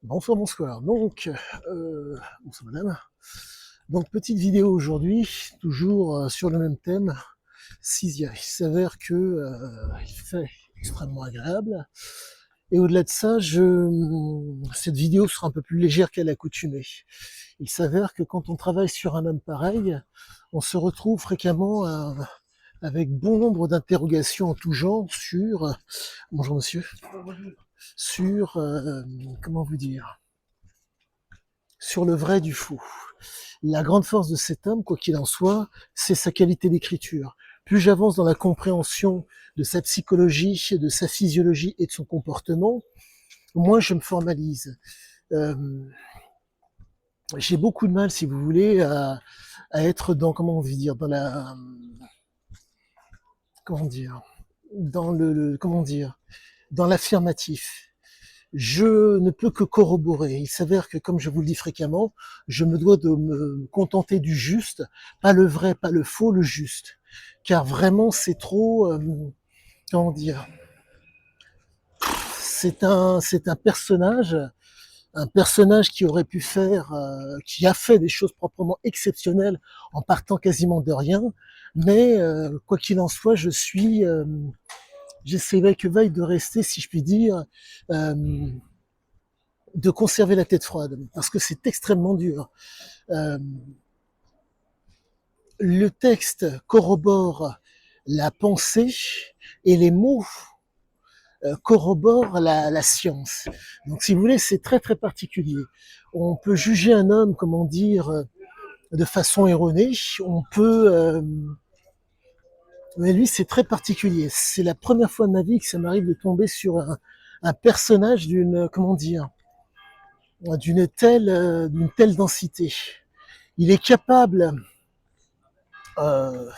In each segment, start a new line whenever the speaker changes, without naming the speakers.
Bonsoir, bonsoir. Bonsoir madame. Donc, petite vidéo aujourd'hui, toujours sur le même thème, Cysia. Il s'avère que il fait extrêmement agréable. Et au-delà de ça, cette vidéo sera un peu plus légère qu'à l'accoutumée. Il s'avère que quand on travaille sur un homme pareil, on se retrouve fréquemment avec bon nombre d'interrogations en tout genre sur, bonjour monsieur, sur, comment vous dire, sur le vrai du faux. La grande force de cet homme, quoi qu'il en soit, c'est sa qualité d'écriture. Plus j'avance dans la compréhension de sa psychologie, de sa physiologie et de son comportement, moins je me formalise. Euh, j'ai beaucoup de mal, si vous voulez, à être dans, comment on veut dire, dans la, comment dire, dans comment dire, dans l'affirmatif. Je ne peux que corroborer. Il s'avère que, comme je vous le dis fréquemment, je me dois de me contenter du juste, pas le vrai, pas le faux, le juste. Car vraiment, c'est trop, comment dire, c'est un personnage qui aurait pu faire, qui a fait des choses proprement exceptionnelles en partant quasiment de rien. Mais quoi qu'il en soit, j'essaie que vaille de rester, si je puis dire, euh, de conserver la tête froide, parce que c'est extrêmement dur. Euh, le texte corrobore la pensée et les mots corroborent la science. Donc, si vous voulez, c'est très très particulier. On peut juger un homme, comment dire, de façon erronée. On peut, mais lui, c'est très particulier. C'est la première fois de ma vie que ça m'arrive de tomber sur un personnage d'une, comment dire, d'une telle densité. Il est capable, euh,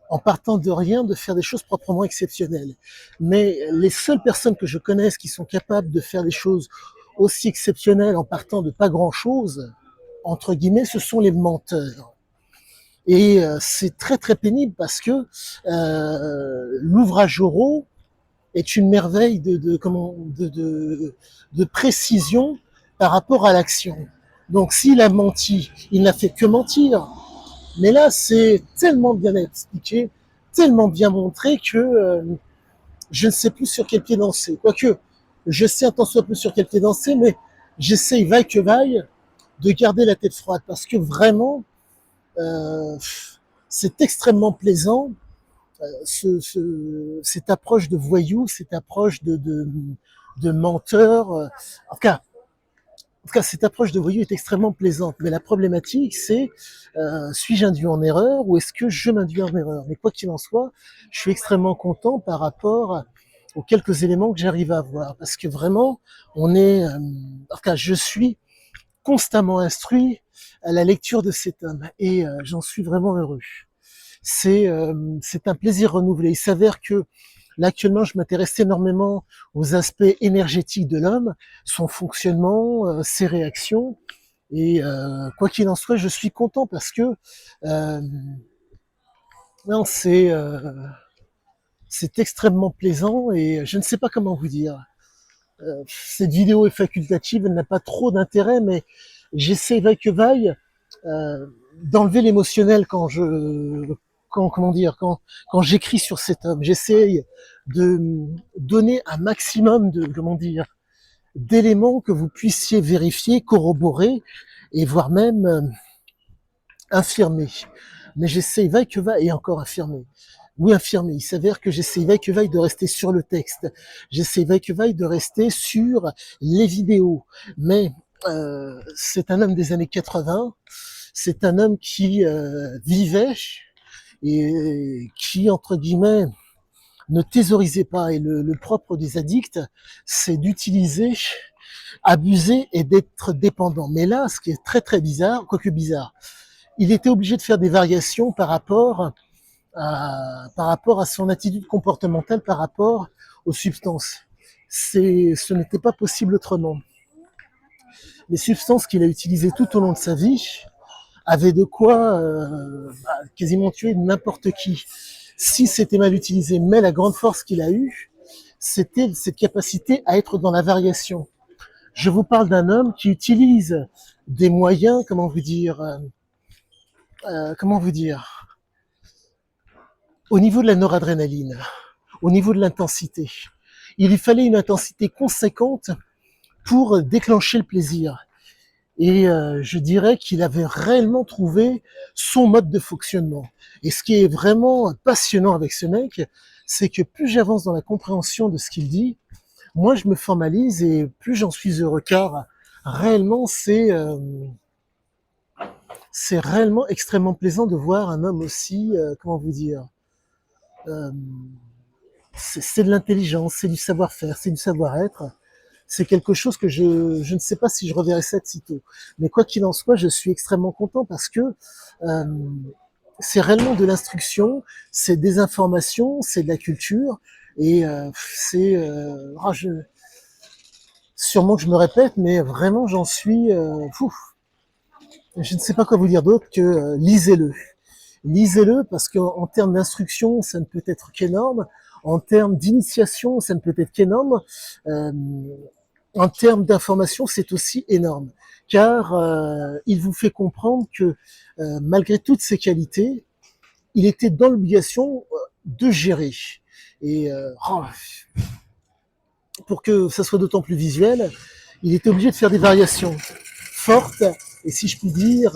en partant de rien, de faire des choses proprement exceptionnelles. Mais les seules personnes que je connaisse qui sont capables de faire des choses aussi exceptionnelles en partant de pas grand-chose, entre guillemets, ce sont les menteurs. Et c'est très très pénible parce que l'ouvrage oraux est une merveille de précision par rapport à l'action. Donc s'il a menti, il n'a fait que mentir. Mais là, c'est tellement bien expliqué, tellement bien montré que je ne sais plus sur quel pied danser. Quoique, je sais un tant soit peu sur quel pied danser, mais j'essaye, vaille que vaille, de garder la tête froide parce que vraiment, euh, c'est extrêmement plaisant, cette approche de voyou, cette approche de menteur. En tout cas, cette approche de voyou est extrêmement plaisante. Mais la problématique, c'est suis-je induit en erreur ou est-ce que je m'induis en erreur? Mais quoi qu'il en soit, je suis extrêmement content par rapport aux quelques éléments que j'arrive à avoir. Parce que vraiment, en tout cas, je suis constamment instruit à la lecture de cet homme. Et j'en suis vraiment heureux. C'est un plaisir renouvelé. Il s'avère que là, actuellement, je m'intéresse énormément aux aspects énergétiques de l'homme, son fonctionnement, ses réactions. Et quoi qu'il en soit, je suis content parce que euh, non, c'est extrêmement plaisant et je ne sais pas comment vous dire. Cette vidéo est facultative, elle n'a pas trop d'intérêt, mais j'essaie vaille que vaille euh, d'enlever l'émotionnel comment dire, quand j'écris sur cet homme. J'essaye de donner un maximum de, comment dire, d'éléments que vous puissiez vérifier, corroborer et voire même infirmer. Mais j'essaye vaille que vaille et encore infirmer. Oui, infirmer. Il s'avère que j'essaie vaille que vaille de rester sur le texte. J'essaie vaille que vaille de rester sur les vidéos. Mais c'est un homme des années 80. C'est un homme qui vivait et qui, entre guillemets, ne thésaurisait pas. Et le propre des addicts, c'est d'utiliser, abuser et d'être dépendant. Mais là, ce qui est très très bizarre, quoique bizarre, il était obligé de faire des variations par rapport à son attitude comportementale, par rapport aux substances. Ce n'était pas possible autrement. Les substances qu'il a utilisées tout au long de sa vie avaient de quoi quasiment tuer n'importe qui, si c'était mal utilisé. Mais la grande force qu'il a eue, c'était cette capacité à être dans la variation. Je vous parle d'un homme qui utilise des moyens, comment vous dire, au niveau de la noradrénaline, au niveau de l'intensité. Il lui fallait une intensité conséquente pour déclencher le plaisir. Et je dirais qu'il avait réellement trouvé son mode de fonctionnement. Et ce qui est vraiment passionnant avec ce mec, c'est que plus j'avance dans la compréhension de ce qu'il dit, moins je me formalise et plus j'en suis heureux. Car réellement, c'est réellement extrêmement plaisant de voir un homme aussi, comment vous dire, euh, c'est de l'intelligence, c'est du savoir-faire, c'est du savoir-être. C'est quelque chose que je ne sais pas si je reverrai ça de sitôt. Mais quoi qu'il en soit, je suis extrêmement content parce que euh, c'est réellement de l'instruction, c'est des informations, c'est de la culture. Et sûrement que je me répète, mais vraiment j'en suis je ne sais pas quoi vous dire d'autre que lisez-le. Lisez-le parce qu'en termes d'instruction, ça ne peut être qu'énorme. En termes d'initiation, ça ne peut être qu'énorme. Euh, En termes d'information, c'est aussi énorme, car il vous fait comprendre que malgré toutes ses qualités, il était dans l'obligation de gérer. Et pour que ça soit d'autant plus visuel, il était obligé de faire des variations fortes et, si je puis dire,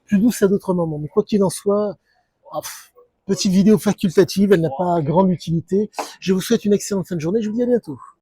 plus douces à d'autres moments. Mais quoi qu'il en soit, oh, petite vidéo facultative, elle n'a pas grande utilité. Je vous souhaite une excellente fin de journée, je vous dis à bientôt.